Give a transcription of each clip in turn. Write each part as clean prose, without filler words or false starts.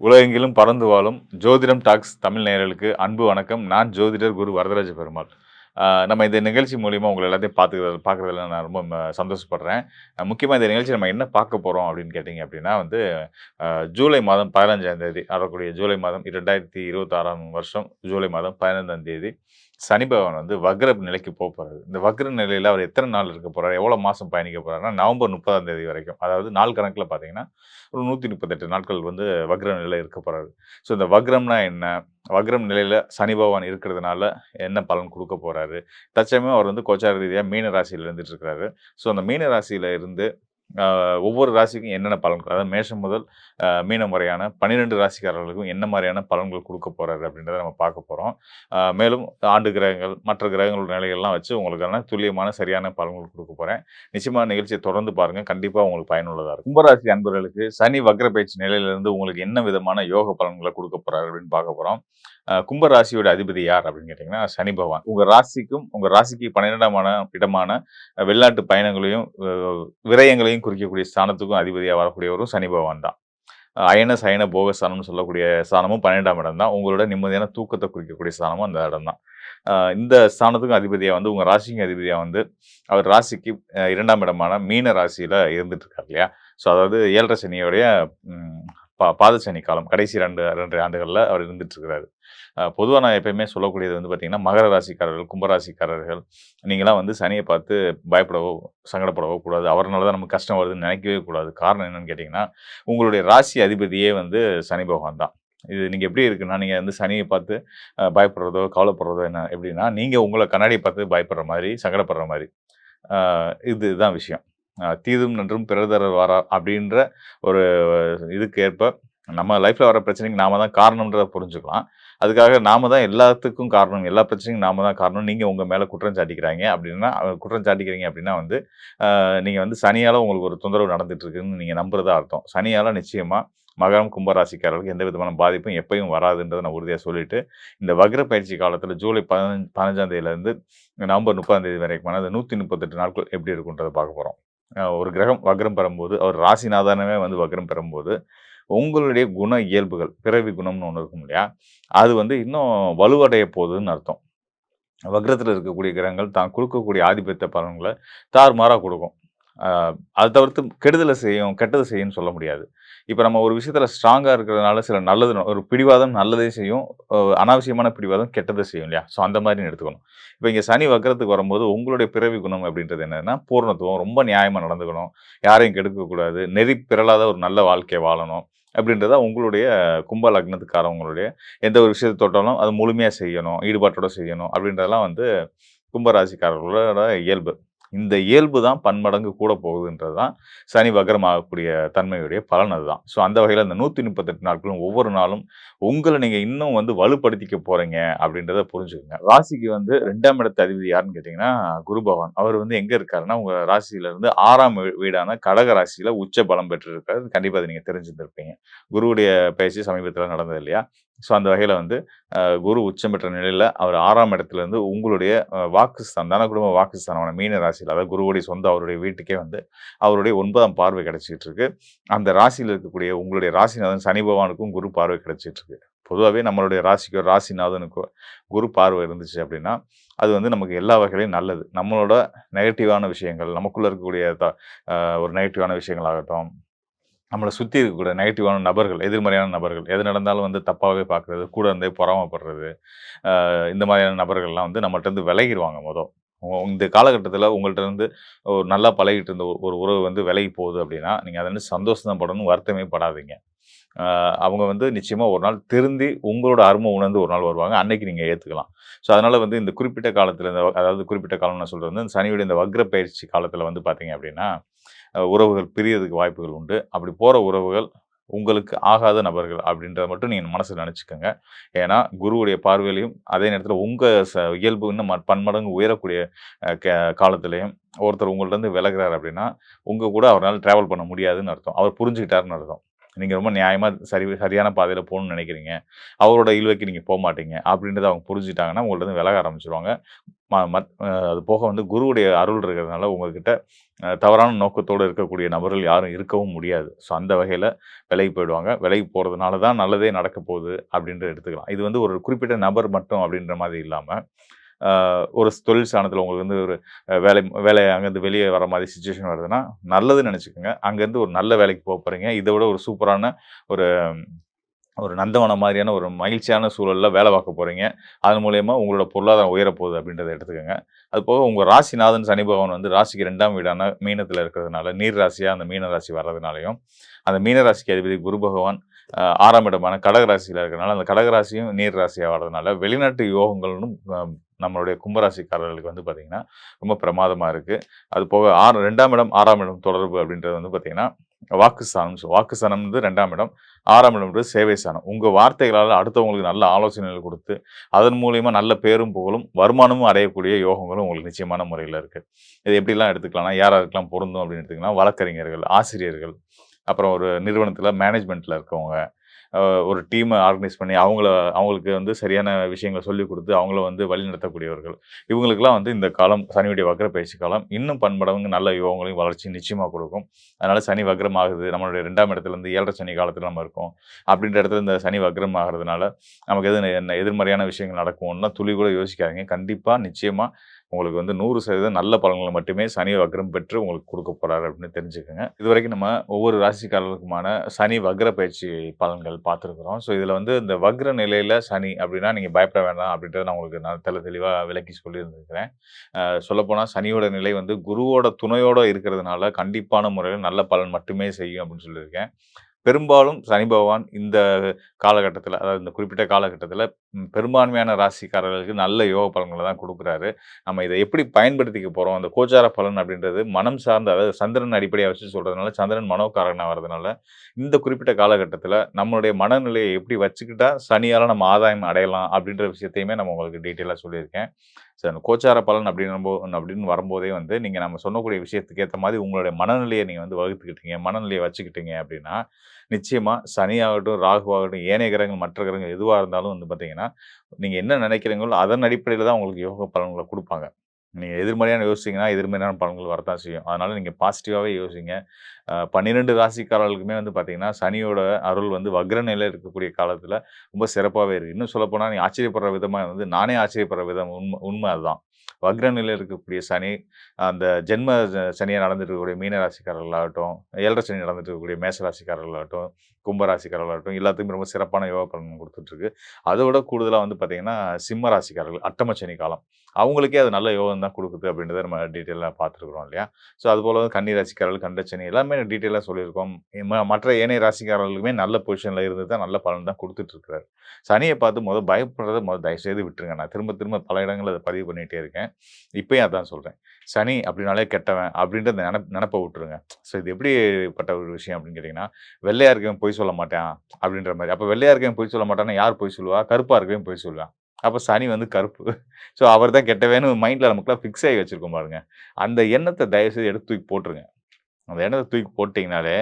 உலகெங்கிலும் பறந்து வாழும் ஜோதிடம் டாக்ஸ் தமிழ் நேயர்களுக்கு அன்பு வணக்கம். நான் ஜோதிடர் குரு வரதராஜ பெருமாள். நம்ம இந்த நிகழ்ச்சி மூலியமா உங்கள எல்லாத்தையும் பார்க்குறதுல நான் ரொம்ப சந்தோஷப்படுறேன். முக்கியமா இந்த நிகழ்ச்சி நம்ம என்ன பார்க்க போறோம் அப்படின்னு கேட்டீங்க அப்படின்னா வந்து, ஜூலை மாதம் 15ஆம் தேதி வரக்கூடிய ஜூலை மாதம் 2026ஆம் வருஷம் ஜூலை மாதம் 15ஆம் தேதி சனி பகவான் வந்து வக்ர நிலைக்கு போறாரு. இந்த வக்ர நிலையில அவர் எத்தன நாள் இருக்க போறாரு? எவ்வளவு மாசம் பயணிக்க போறாருன்னா, நவம்பர் 30ஆம் தேதி வரைக்கும். அதாவது நாள் கணக்குல பார்த்தீங்கன்னா, ஒரு 138 நாட்கள் வந்து வக்ர நிலையில இருக்க போறாரு. ஸோ இந்த வக்ரம்னா என்ன? வக்ரம் நிலையில சனி பகவான் இருக்கிறதுனால என்ன பலன் குடுக்க போறாரு? தற்சமயம் அவர் வந்து கோச்சார ரீதியா மீன ராசியில இருந்துட்டு இருக்கிறாரு. ஸோ அந்த மீன ராசியில இருந்து அ ஒவ்வொரு ராசிக்கும் என்னென்ன பலன்கள், அதாவது மேஷம் முதல் மீனம் வரையான 12 ராசிக்காரர்களுக்கும் என்ன மாரியான பலன்கள் குடுக்க போறாரு அப்படின்றத நம்ம பார்க்க போறோம். மேலும் ஆண்டு கிரகங்கள், மற்ற கிரகங்களோட நிலைகள்லாம் வச்சு உங்களுக்கான துல்லியமான சரியான பலன்கள் குடுக்க போறேன். நிச்சயமா நிகழ்ச்சிய தொடர்ந்து பாருங்க. கண்டிப்பா உங்களுக்கு பயனுள்ளதா இருக்கும். கும்பராசி அன்பர்களுக்கு சனி வக்ர பெயர்ச்சி நிலையிலிருந்து உங்களுக்கு என்ன விதமான யோக பலன்கள குடுக்க போறாரு அப்படின்னு பார்க்க போறோம். கும்ப ராசியோட அதிபதி யார் அப்படின்னு கேட்டீங்கன்னா, சனி பகவான். உங்க ராசிக்கு 12ஆம் இடமான வெளிநாட்டு பயணங்களையும், விரயங்களையும் குறிக்கக்கூடிய ஸ்தானத்துக்கும் அதிபதியா வரக்கூடியவரும் சனி பகவான் தான். அயன, சயன, போகஸ்தானம்னு சொல்லக்கூடிய ஸ்தானமும் 12ஆம் இடம் தான். உங்களோட நிம்மதியான தூக்கத்த குறிக்கக்கூடிய ஸ்தானமும் அந்த இடம் தான். இந்த ஸ்தானத்துக்கும் அதிபதியா வந்து உங்க ராசிக்கும் அதிபதியா வந்து அவர் ராசிக்கு 2ஆம் இடமான மீன ராசியில இருந்துட்டு இருக்காரு இல்லையா? ஸோ அதாவது 7 சனியோடைய ம் பாத சனி காலம். கடைசி 2 ஆண்டுகள்ல அவர் இருந்துட்டு இருக்கிறாரு. பொதுவா நான் எப்பயுமே சொல்லக்கூடியது வந்து பார்த்தீங்கன்னா, மகர ராசிக்காரர்கள், கும்பராசிக்காரர்கள் நீங்கலாம் வந்து சனிய பார்த்து பயப்படவோ, சங்கடப்படவோ கூடாது. அவர்னால தான் நமக்கு கஷ்டம் வருதுன்னு நினைக்கவே கூடாது. காரணம் என்னன்னு கேட்டீங்கன்னா, உங்களுடைய ராசி அதிபதியே வந்து சனி பகவான் தான். இது நீங்க எப்படி இருக்குன்னா, நீங்க வந்து சனிய பார்த்து பயப்படுறதோ, கவலைப்படுறதோ எப்படின்னா, நீங்க உங்கள கண்ணாடிய பார்த்து பயப்படுற மாரி, சங்கடப்படுற மாரி. அ இதுதான் விஷயம். "தீதும் நன்றும் பிறர் தர வாரா" அப்படின்ற ஒரு இதுக்கு ஏற்ப நம்ம லைஃப்ல வர பிரச்சனைக்கு நாம தான் காரணம்ன்றத புரிஞ்சுக்கலாம். அதுக்காக நாம தான் எல்லாத்துக்கும் காரணம், எல்லா பிரச்சனைக்கும் நாம தான் காரணம். நீங்க உங்க மேல குற்றம் சாட்டிக்கிறாய்ங்க அப்படின்னா குற்றம் சாட்டிக்கிறீங்க அப்படின்னா வந்து, நீங்க வந்து சனியால உங்களுக்கு ஒரு தொந்தரவு நடந்துட்டு இருக்குன்னு நீங்க நம்புறதா அர்த்தம். சனியால நிச்சயமா மகரம், கும்ப ராசிக்காரர்களுக்கு எந்த விதமான பாதிப்பும் எப்பயும் வராதுன்றத நான் உறுதியா சொல்லிட்டு, இந்த வக்ர பயிற்சி காலத்துல ஜூலை 15ஆம் தேதியிலிருந்து நவம்பர் 30ஆம் தேதி வரைக்குமான அந்த 138 நாட்கள் எப்படி இருக்குன்றத பார்க்க போறோம். ஒரு கிரகம் வக்ரம் பெறும்போது, அவர் ராசிநாதனவே வந்து வக்ரம் பெறும்போது, உங்களுடைய குண இயல்புகள், பிறவி குணம்னு ஒண்ணு இருக்கும் இல்லையா? அது வந்து இன்னும் வலுவடைய போகுதுன்னு அர்த்தம். வக்ரத்தில இருக்கக்கூடிய கிரகங்கள் தான் குடுக்கக்கூடிய ஆதிபத்திய பலன்கள தாறுமாறா குடுக்கும். அ அத தவிர்த்து கெடுதல செய்யும், கெட்டத செய்யும்ன்னு சொல்ல முடியாது. இப்ப நம்ம ஒரு விஷயத்துல ஸ்ட்ராங்கா இருக்கிறதுனால சில நல்லது ஒரு பிடிவாதம் நல்லதே செய்யும். அனாவசியமான பிடிவாதம் கெட்டத செய்யும் இல்லையா? ஸோ அந்த மாரின்னு எடுத்துக்கணும். இப்ப இங்க சனி வக்ரத்துக்கு வரும்போது உங்களுடைய பிறவி குணம் அப்படின்றது என்னன்னா, பூரணத்துவம். ரொம்ப நியாயமா நடந்துக்கணும். யாரையும் கெடுக்கக்கூடாது. நெறி பிறழாத ஒரு நல்ல வாழ்க்கை வாழணும். அப்படின்றது தான் உங்களுடைய கும்ப லக்னத்துக்காரவங்களுடைய எந்த ஒரு விஷயத்த தொட்டாலும் அது முழுமையா செய்யணும். ஈடுபாட்டோட செய்யணும். அப்படின்றதெல்லாம் வந்து கும்ப ராசிக்காரர்களோட இயல்பு. இந்த இயல்பு தான் பன்மடங்கு கூட போகுதுன்றது தான் சனி வக்ரம் ஆகக்கூடிய தன்மையுடைய பலன் அதுதான். ஸோ அந்த வகையில அந்த 138 நாட்களும் ஒவ்வொரு நாளும் உங்கள நீங்க இன்னும் வந்து வலுப்படுத்திக்க போறீங்க அப்படின்றத புரிஞ்சுக்கங்க. ராசிக்கு வந்து 2ஆம் இடத்து அதிபதி யாருன்னு கேட்டீங்கன்னா, குரு பகவான். அவர் வந்து எங்க இருக்காருன்னா, உங்க ராசியில இருந்து 6ஆம் வீடான கடக ராசியில உச்ச பலம் பெற்றிருக்காரு. கண்டிப்பா அத நீங்க தெரிஞ்சிருந்திருப்பீங்க. குருவுடைய பெயர்ச்சி சமீபத்தில நடந்தது இல்லையா? ஸோ அந்த வகையில வந்து குரு உச்சம் பெற்ற நிலையில அவர் 6ஆம் இடத்துல இருந்து உங்களுடைய வாக்குஸ்தானம், தனகுடும்ப வாக்குஸ்தானமான மீன ராசியில, அதாவது குருவுடைய சொந்த அவருடைய வீட்டுக்கே வந்து அவருடைய 9ஆம் பார்வை கிடைச்சிட்டு இருக்கு. அந்த ராசியில இருக்கக்கூடிய உங்களுடைய ராசிநாதன் சனி பகவானுக்கும் குரு பார்வை கிடைச்சிட்டு இருக்கு. பொதுவாவே நம்மளுடைய ராசிக்கோ, ராசிநாதனுக்கோ குரு பார்வை இருந்துச்சு அப்படின்னா, அது வந்து நமக்கு எல்லா வகையிலயும் நல்லது. நம்மளோட நெகட்டிவான விஷயங்கள், நமக்குள்ள இருக்கக்கூடிய ஒரு நெகட்டிவான விஷயங்கள் ஆகட்டும், நம்மள சுத்தி இருக்கக்கூடிய நெகட்டிவான நபர்கள், எதிர்மறையான நபர்கள், எது நடந்தாலும் வந்து தப்பாவே பார்க்குறது, கூட இருந்தே பொறாமைப்படுறது, இந்த மாதிரியான நபர்கள்லாம் வந்து நம்மள்ட்ட இருந்து விலகிருவாங்க இந்த காலகட்டத்தில உங்கள்ட்ட இருந்து ஒரு நல்லா பழகிட்டு இருந்த ஒரு உறவு வந்து விலகி போகுது அப்படின்னா, நீங்க அத நினைச்சு சந்தோஷம் தான் படணும், வருத்தமே படாதீங்க. அ அவங்க வந்து நிச்சயமா ஒரு நாள் திருந்தி உங்களோட அரும உணர்ந்து ஒரு நாள் வருவாங்க. அன்னைக்கு நீங்க ஏத்துக்கலாம். ஸோ அதனால வந்து இந்த குறிப்பிட்ட காலத்தில அதாவது குறிப்பிட்ட காலம் நான் சொல்றது வந்து இந்த சனியுடைய இந்த வக்ர பயிற்சி காலத்தில வந்து பார்த்தீங்க அப்படின்னா, உறவுகள் பிரியறதுக்கு வாய்ப்புகள் உண்டு. அப்படி போற உறவுகள் உங்களுக்கு ஆகாத நபர்கள் அப்படின்றத மட்டும் நீங்க மனசுல நெனச்சுக்கங்க. ஏன்னா, குருவுடைய பார்வையிலயும், அதே நேரத்தில உங்க இயல்பு இன்னும் பன்மடங்கு உயரக்கூடிய காலத்திலயும் ஒருத்தர் உங்கள்ட்ட இருந்து விலகுறாரு அப்படின்னா, உங்க கூட அவரால டிராவல் பண்ண முடியாதுன்னு அர்த்தம். அவர் புரிஞ்சுக்கிட்டாருன்னு அர்த்தம். நீங்க ரொம்ப நியாயமா சரியான பாதையில போணும்னு நினைக்கிறீங்க. அவரோட இழுவைக்கு நீங்க போமாட்டீங்க. அப்படின்றத அவங்க புரிஞ்சுட்டாங்கன்னா, உங்கள்ட்ட இருந்து விலக ஆரம்பிச்சுருவாங்க. அது போக வந்து குருவுடைய அருள் இருக்கிறதுனால உங்ககிட்ட தவறான நோக்கத்தோட இருக்கக்கூடிய நபர்கள் யாரும் இருக்கவும் முடியாது. ஸோ அந்த வகையில விலகி போயிடுவாங்க. விலகி போறதுனால தான் நல்லதே நடக்க போகுது அப்படின்ட்டு எடுத்துக்கலாம். இது வந்து ஒரு குறிப்பிட்ட நபர் மட்டும் அப்படின்ற மாதிரி இல்லாம, அ ஒரு தொழில் ஸ்தானத்தில உங்களுக்கு வந்து ஒரு வேலை வேலை அங்கேருந்து வெளிய வர மாரி சிச்சுவேஷன் வருதுன்னா, நல்லதுன்னு நெனச்சுக்கங்க. அங்கேருந்து ஒரு நல்ல வேலைக்கு போறீங்க. இத விட ஒரு சூப்பரான ஒரு ஒரு நந்தவனம் மாதிரியான ஒரு மகிழ்ச்சியான சூழல்ல வேலை பார்க்க போறீங்க. அதன் மூலியமா உங்களோட பொருளாதாரம் உயரப்போகுது அப்படின்றத எடுத்துக்கங்க. அதுபோக உங்க ராசிநாதன் சனி பகவான் வந்து ராசிக்கு 2ஆம் வீடான மீனத்தில இருக்கிறதுனால, நீர் ராசியா அந்த மீன ராசி வர்றதுனாலயும், அந்த மீன ராசிக்கு அதிபதி குரு பகவான் 6ஆம் இடமான கடக ராசியில இருக்கிறனால, அந்த கடக ராசியும் நீர் ராசியா வர்றதுனால, வெளிநாட்டு யோகங்களும் நம்மளுடைய கும்பராசிக்காரர்களுக்கு வந்து பார்த்தீங்கன்னா, ரொம்ப பிரமாதமா இருக்கு. அது போக 2ஆம் இடம், 6ஆம் இடம் தொடர்பு அப்படின்றது வந்து பார்த்தீங்கன்னா, வாக்குஸ்தானம். வாக்குஸ்தானம் வந்து 2ஆம் இடம். 6ஆம் இடம்ன்றது சேவை ஸ்தானம். உங்க வார்த்தைகளால அடுத்தவங்களுக்கு நல்ல ஆலோசனைகள் குடுத்து, அதன் மூலியமா நல்ல பேரும், புகழும், வருமானமும் அடையக்கூடிய யோகங்களும் உங்களுக்கு நிச்சயமான முறையில இருக்கு. இது எப்படிலாம் எடுத்துக்கலாம்னா, யார் யாருக்கெல்லாம் பொருந்தும் அப்படின்னு எடுத்தீங்கன்னா, வழக்கறிஞர்கள், ஆசிரியர்கள், அப்புறம் ஒரு நிறுவனத்தில மேனேஜ்மென்ட்ல இருக்கவங்க, அ ஒரு டீம ஆர்கனைஸ் பண்ணி அவங்களுக்கு வந்து சரியான விஷயங்கள சொல்லிக் குடுத்து, அவங்கள வந்து வழிநடத்தக்கூடியவர்கள். இவங்களுக்கெல்லாம் வந்து இந்த காலம் சனியுடைய வக்ர பயிற்சி காலம் இன்னும் பன்மடங்கு நல்ல யோகங்களையும், வளர்ச்சியும் நிச்சயமா குடுக்கும். அதனால சனி வக்ரம் ஆகுது. நம்மளுடைய 2ஆம் இடத்துல இருந்து 7 சனி காலத்துல நம்ம இருக்கோம். அப்படின்ற இடத்துல இந்த சனி வக்ரம் ஆகுறதுனால, நமக்கு என்ன எதிர்மறையான விஷயங்கள் நடக்கும்னா துளி கூட யோசிக்காதீங்க. கண்டிப்பா, நிச்சயமா உங்களுக்கு வந்து 100% நல்ல பலன்கள மட்டுமே சனி வக்ரம் பெற்று உங்களுக்கு குடுக்க போறாரு அப்படின்னு தெரிஞ்சுக்கங்க. இதுவரைக்கும் நம்ம ஒவ்வொரு ராசிக்காரர்களுக்குமான சனி வக்ர பயிற்சி பலன்கள் பார்த்துருக்கிறோம். ஸோ இதில வந்து இந்த வக்ர நிலையில சனி அப்படின்னா நீங்க பயப்பட வேண்டாம் அப்படின்றத நான் உங்களுக்கு தெளிவா விளக்கி சொல்லியிருந்திருக்கிறேன். சொல்லப்போனா சனியோட நிலை வந்து குருவோட துணையோட இருக்கிறதுனால கண்டிப்பான முறையில நல்ல பலன் மட்டுமே செய்யும் அப்படின்னு சொல்லியிருக்கேன். பெரும்பாலும் சனி பகவான் இந்த காலகட்டத்தில, அதாவது இந்த குறிப்பிட்ட காலகட்டத்தில பெரும்பான்மையான ராசிக்காரர்களுக்கு நல்ல யோக பலன்கள தான் குடுக்குறாரு. நம்ம இத எப்படி பயன்படுத்திக்க போறோம், அந்த கோச்சார பலன் அப்படின்றது மனம் சார்ந்த, அதாவது சந்திரன் அடிப்படையா வச்சு சொல்றதுனால, சந்திரன் மனோகாரகனா வரதுனால, இந்த குறிப்பிட்ட காலகட்டத்தில நம்மளுடைய மனநிலையை எப்படி வச்சுக்கிட்டா சனியால நம்ம ஆதாயம் அடையலாம் அப்படின்ற விஷயத்தையுமே நம்ம உங்களுக்கு டீட்டெயிலா சொல்லியிருக்கேன். சரி, அந்த கோச்சார பலன் அப்படின்னு வரும்போதே வந்து, நீங்க நம்ம சொல்லக்கூடிய விஷயத்துக்கு ஏத்த மாரி உங்களுடைய மனநிலைய நீங்க வந்து வகுத்துக்கிட்டீங்க, மனநிலைய வச்சுக்கிட்டீங்க அப்படின்னா, நிச்சயமா சனியாகட்டும், ராகுவாகட்டும், ஏனைய கிரகங்கள், மற்ற கிரகங்கள் எதுவா இருந்தாலும் வந்து பார்த்தீங்கன்னா, நீங்க என்ன நினைக்கிறீங்களோ அதன் அடிப்படையில தான் உங்களுக்கு யோக பலன்கள குடுப்பாங்க. நீங்க எதிர்மறையான யோசிச்சீங்கன்னா, எதிர்மறையான பலன்கள் வரத்தான் செய்யும். அதனால நீங்க பாசிட்டிவாவே யோசிங்க. 12 ராசிக்காரர்களுக்குமே வந்து பார்த்தீங்கன்னா, சனியோட அருள் வந்து வக்ர நிலையில இருக்கக்கூடிய காலத்தில ரொம்ப சிறப்பாவே இருக்கு. இன்னும் சொல்லப்போனா, நீங்க ஆச்சரியப்படுற விதமா வந்து நானே ஆச்சரியப்படுற விதம் உண்ம அதுதான். வக்ர நிலையில இருக்கக்கூடிய சனி, அந்த ஜென்ம சனியா நடந்துட்டு இருக்கக்கூடிய மீன ராசிக்காரர்களாகட்டும், 7 சனி நடந்துட்டு இருக்கக்கூடிய மேச ராசிக்காரர்களாகட்டும், கும்ப ராசிக்காரர்களாகட்டும், எல்லாத்துக்குமே ரொம்ப சிறப்பான யோக பலன் குடுத்துட்டுருக்கு. அத விட கூடுதலா வந்து பார்த்தீங்கன்னா, சிம்ம ராசிக்காரர்கள் அட்டம சனி காலம். அவங்களுக்கே அது நல்ல யோகம் தான் குடுக்குது அப்படின்றத நம்ம டீட்டெயிலா பார்த்துருக்கிறோம் இல்லையா? ஸோ அதுபோல கன்னி ராசிக்காரர்கள், கண்டச்சனி எல்லாமே டீட்டெயிலா சொல்லியிருக்கோம். மற்ற ஏனைய ராசிக்காரர்களுக்குமே நல்ல பொசிஷன்ல இருந்து தான் நல்ல பலன் தான் குடுத்துட்டு இருக்கிறாரு. சனிய பார்த்து பயப்படுறத தயவுசெய்து விட்டுருங்க. நான் திரும்ப திரும்ப பல இடங்கள்ல அத பதிவு பண்ணிட்டே இருக்கேன். இப்பயும் அதான் சொல்றேன். சனி அப்படின்னாலே கெட்டவன் அப்படின்ற அந்த நெனப்ப விட்டுருங்க. ஸோ இது எப்படிப்பட்ட ஒரு விஷயம் அப்படின்னு கேட்டீங்கன்னா, வெள்ளையா இருக்கவன் பொய் சொல்ல மாட்டான் அப்படின்ற மாரி. அப்ப வெள்ளையா இருக்கவன் பொய் சொல்ல மாட்டான்னா யார் பொய் சொல்லுவா? கருப்பா இருக்கவன் பொய் சொல்லுவான். அப்ப சனி வந்து கருப்பு. ஸோ அவர் தான் கெட்டவன்னு மைண்ட்ல நமக்குலாம் ஃபிக்ஸ் ஆகி வச்சிருக்கோம் பாருங்க. அந்த எண்ணத்த தயவுசெய்து எடுத்து தூக்கி போட்டுருங்க. அந்த எண்ணத்த தூக்கி போட்டீங்கனாலே,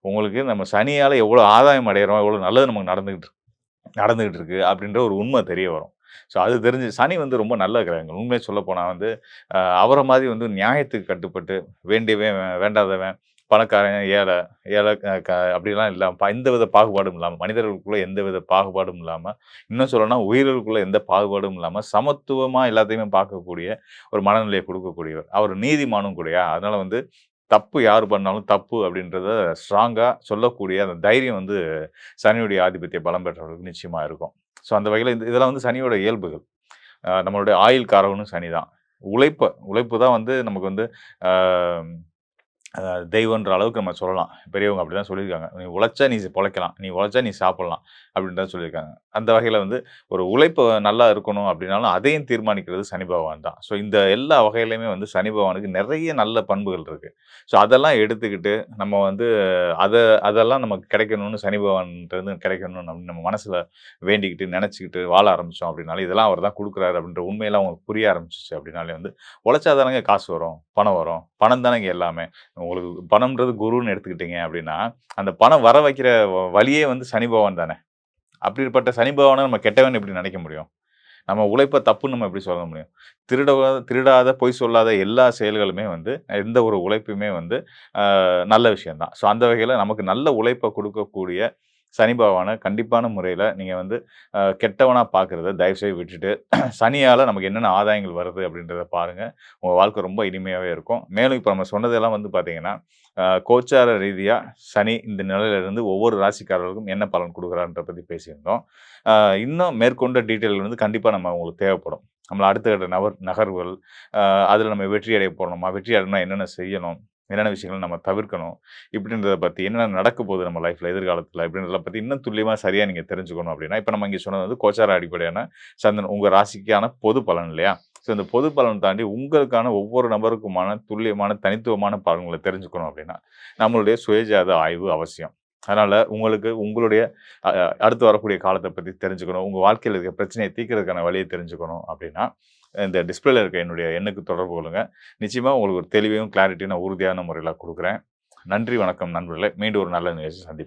உங்களுக்கு நம்ம சனியால எவ்வளோ ஆதாயம் அடையறோம், எவ்வளோ நல்லது நமக்கு நடந்துகிட்டு இருக்கு அப்படின்ற ஒரு உண்மை தெரிய வரும். ஸோ அது தெரிஞ்சு சனி வந்து ரொம்ப நல்ல கிரகங்கள். உண்மைய சொல்லப்போனா வந்து, அவர மாரி வந்து நியாயத்துக்கு கட்டுப்பட்டு, வேண்டியவன், வேண்டாதவன், பணக்காரன், ஏழை, ஏழை அப்படிலாம் இல்லாம, எந்தவித பாகுபாடும் இல்லாம, மனிதர்களுக்குள்ள எந்தவித பாகுபாடும் இல்லாம, இன்னும் சொல்லணும்னா உயிர்களுக்குள்ள எந்த பாகுபாடும் இல்லாம, சமத்துவமா எல்லாத்தையுமே பார்க்கக்கூடிய ஒரு மனநிலையை குடுக்கக்கூடியவர். அவர் நீதிமானும் கூடயா. அதனால வந்து தப்பு யார் பண்ணாலும் தப்பு அப்படின்றத ஸ்ட்ராங்கா சொல்லக்கூடிய அந்த தைரியம் வந்து சனியுடைய ஆதிபத்திய பலம் பெற்றவர்களுக்கு நிச்சயமா இருக்கும். ஸோ அந்த வகையில இதெல்லாம் வந்து சனியோட இயல்புகள். நம்மளுடைய ஆயுள் காரகனும் சனி தான். உழைப்பு தான் வந்து நமக்கு வந்து ஆ தெய்வம்ன்ற அளவுக்கு நம்ம சொல்லலாம். பெரியவங்க அப்படிதான் சொல்லியிருக்காங்க. "நீ உழைச்சா நீ பொழைக்கலாம். நீ உழைச்சா நீ சாப்பிடலாம்." அப்படின்னு தான் சொல்லியிருக்காங்க. அந்த வகையில வந்து ஒரு உழைப்பு நல்லா இருக்கணும் அப்படின்னாலும், அதையும் தீர்மானிக்கிறது சனி பகவான் தான். ஸோ இந்த எல்லா வகையிலயுமே வந்து சனி பகவானுக்கு நெறைய நல்ல பண்புகள் இருக்கு. ஸோ அதெல்லாம் எடுத்துக்கிட்டு நம்ம வந்து அத அதெல்லாம் நமக்கு கிடைக்கணும்னு சனி பகவான்ட்டருந்து கிடைக்கணும்னு நம்ம மனசுல வேண்டிக்கிட்டு, நெனச்சுக்கிட்டு வாழ ஆரம்பிச்சோம் அப்படின்னாலே, இதெல்லாம் அவர் தான் குடுக்குறாரு அப்படின்ற உண்மையெல்லாம் அவங்களுக்கு புரிய ஆரம்பிச்சுச்சு அப்படின்னாலே வந்து, உழைச்சா தானங்க காசு வரும், பணம் வரும். பணம் தானங்க எல்லாமே. உங்களுக்கு பணம்ன்றது குருன்னு எடுத்துக்கிட்டீங்க அப்படின்னா, அந்த பணம் வர வைக்கிற வழியே வந்து சனி பகவான் தானே. அப்படிப்பட்ட சனி பகவான நம்ம கெட்டவன்னு எப்படி நினைக்க முடியும்? நம்ம உழைப்ப தப்புன்னு நம்ம எப்படி சொல்ல முடியும்? திருடாத, பொய் சொல்லாத எல்லா செயல்களுமே வந்து எந்த ஒரு உழைப்புமே வந்து நல்ல விஷயம் தான். ஸோ அந்த வகையில நமக்கு நல்ல உழைப்ப குடுக்கக்கூடிய சனி பகவான கண்டிப்பான முறையில நீங்க வந்து கெட்டவனா பார்க்கிறத தயவுசெய்து விட்டுட்டு, சனியால நமக்கு என்னென்ன ஆதாயங்கள் வருது அப்படின்றத பாருங்க. உங்க வாழ்க்கை ரொம்ப இனிமையாவே இருக்கும். மேலும் இப்ப நம்ம சொன்னதெல்லாம் வந்து பார்த்தீங்கன்னா, கோச்சார ரீதியா சனி இந்த நிலையிலிருந்து ஒவ்வொரு ராசிக்காரர்களுக்கும் என்ன பலன் குடுக்குறார்ன்றத பத்தி பேசியிருந்தோம். அ இன்னும் மேற்கொண்ட டீட்டெயில் வந்து கண்டிப்பா உங்களுக்கு தேவைப்படும். நம்மள அடுத்த கட்ட நகர்வுகள், அ அதில நம்ம வெற்றி அடைய போறோமா? வெற்றி அடையணும்னா என்னென்ன செய்யணும்? என்னென்ன விஷயங்கள் நம்ம தவிர்க்கணும்? இப்படின்றத பத்தி என்னென்ன நடக்க போகுது நம்ம லைஃப்ல எதிர்காலத்தில இப்படின்றத பத்தி இன்னும் துல்லியமா சரியா நீங்க தெரிஞ்சுக்கணும் அப்படின்னா, இப்ப நம்ம இங்க சொன்னது வந்து கோச்சார அடிப்படையான சந்திரன் உங்க ராசிக்கான பொது பலன் இல்லையா? ஸோ இந்த பொது பலன் தாண்டி உங்களுக்கான ஒவ்வொரு நபருக்குமான துல்லியமான தனித்துவமான பலன்கள தெரிஞ்சுக்கணும் அப்படின்னா, நம்மளுடைய சுயஜாத ஆய்வு அவசியம். அதனால உங்களுக்கு உங்களுடைய அ அடுத்து வரக்கூடிய காலத்த பத்தி தெரிஞ்சுக்கணும். உங்க வாழ்க்கையில இருக்க பிரச்சனைய தீர்க்கிறதுக்கான வழிய தெரிஞ்சுக்கணும் அப்படின்னா, இந்த டிஸ்ப்ளேல இருக்க என்னுடைய எண்ணுக்கு தொடர்பு கொள்ளுங்க. நிச்சயமா உங்களுக்கு ஒரு தெளிவையும், கிளாரிட்டியும் நான் உறுதியான முறையில குடுக்குறேன். நன்றி, வணக்கம் நண்பர்களே. மீண்டும் ஒரு நல்ல நிகழ்ச்சியில் சந்திப்போம்.